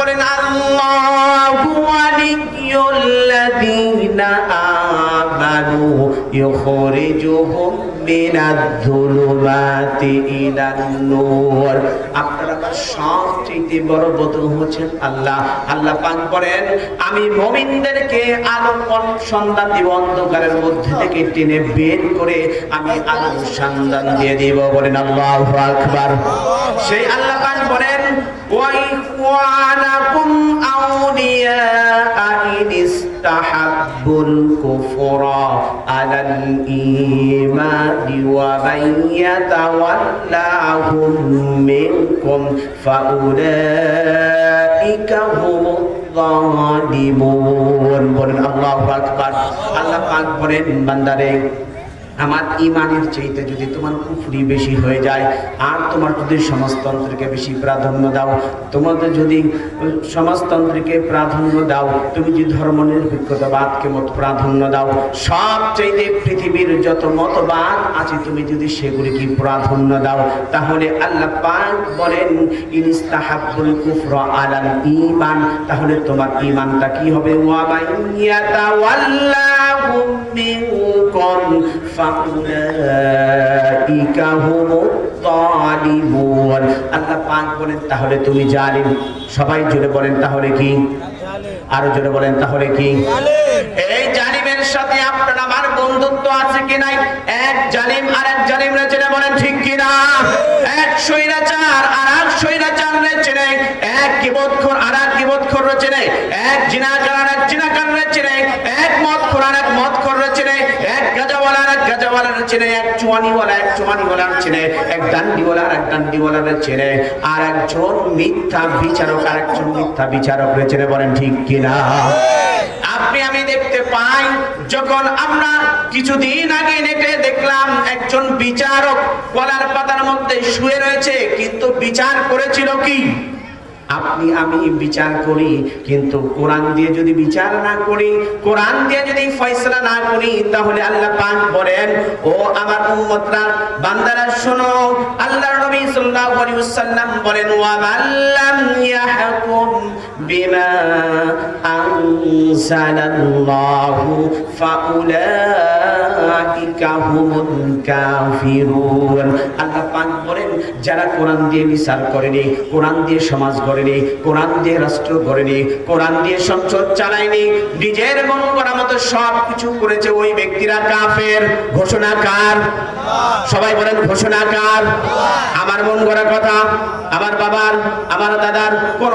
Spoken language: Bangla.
বলেন আল্লাহু ওয়ালিয়ুল্লাযীনা আমানু ইউখরিজুহুম মিনায-যুলুমাতি ইলান-নূর। আপনারা সবচেয়ে বড় বন্ধু হচ্ছেন আল্লাহ। আল্লাহ পাক বলেন আমি মুমিনদেরকে আলো সন্ধান দিব, অন্ধকারের মধ্যে থেকে টেনে বের করে আমি আলোর সন্ধান দিয়ে দিব। বলেন আল্লাহু আকবার। সেই আল্লাহ পাক বলেন ওয়া ইখওয়ানাকুম আউলিয়া ইন ইসতাহাব্বুল কুফরা আলাল ঈমানি ওয়া মান ইয়াতাওয়াল্লাহুম মিনকুম ফাউলাইকা হুমুয যালিমুন। বলেন আল্লাহু আকবার। আল্লাহ পাক বলেন বান্দারে আমার ইমানের চাইতে যদি তোমার কুফরি বেশি হয়ে যায় আর তোমার যদি সমাজতন্ত্রকে বেশি প্রাধান্য দাও, তোমাদের যদি সমাজতন্ত্রকে প্রাধান্য দাও, তুমি যদি ধর্মনিরপেক্ষতাবাদকে মত প্রাধান্য দাও, সবচাইতে পৃথিবীর যত মতবাদ আছে তুমি যদি সেগুলিকে প্রাধান্য দাও, তাহলে আল্লাহ পাক বলেন ইনস্তাহাব্বুল কুফরা আলাল ঈমান, তাহলে তোমার ঈমানটা কি হবে? ওয়া মাইয়াতাওয়াল্লাহুম মিনকুম ফাউলাইকা হুমুয যালিমুন। আল্লাহ পাক বলেন তাহলে তুমি জালিম। সবাই জোরে বলেন তাহলে কি? আরো জোরে বলেন তাহলে কি? এই জালিমের সাথে আপনার আমার বন্ধুত্ব আছে কি নাই? এক জালিম আর এক জালিমরে চেনে, বলেন ঠিক কি না? এক স্বৈরাচার আর এক স্বৈরাচাররে চেনে, এক কিবতখোর আর এক কিবতখোররে চেনে, এক জিনাকার আর এক জিনাকাররে চেনে, এক মদখোর আর এক মদখোররে চেনে, এক গাঁজাওয়ালা আর এক গাঁজাওয়ালারে চেনে, এক চুয়ানিওয়ালা এক চুয়ানিওয়ালার চেনে, এক ডান্ডিওয়ালা আর এক ডান্ডিওয়ালারে চেনে, আর একজন মিথ্যা বিচারক আর একজন মিথ্যা বিচারকরে চেনে। বলেন ঠিক কি না? আপনি আমি দেখতে পাই, যখন আমরা কিছুদিন আগে নেটে দেখলাম একজন বিচারক কলার পাতার মধ্যে শুয়ে রয়েছে, কিন্তু বিচার করেছিল কি? আপনি আমি বিচার করি, কিন্তু কোরআন দিয়ে যদি বিচার না করি, কোরআন দিয়ে যদি ফয়সালা না করি, তাহলে আল্লাহ পাক বলেন ও আমার উম্মতরা বান্দারা শোনো, আল্লাহর নবী সাল্লাল্লাহু আলাইহি ওয়াসাল্লাম বলেন ওয়া মাল্লাম ইয়াহকুম বিমা আনজালাল্লাহু ফাউলাইকা হুমুল কাফিরুন। আল্লাহ পাক বলেন যারা কোরআন দিয়ে বিচার করেনি, কোরআন দিয়ে সমাজ গড়েনি, কোরআন দিয়ে রাষ্ট্র গড়েনি, কোরআন দিয়ে সংসদ চালায়নি, নিজের মন করা মতো সবকিছু করেছে, ওই ব্যক্তিরা কাফের। ঘোষণাকার সবাই বলেন ঘোষণাকার। আমার মন গড়া কথা, আমার বাবার আমার দাদার কোন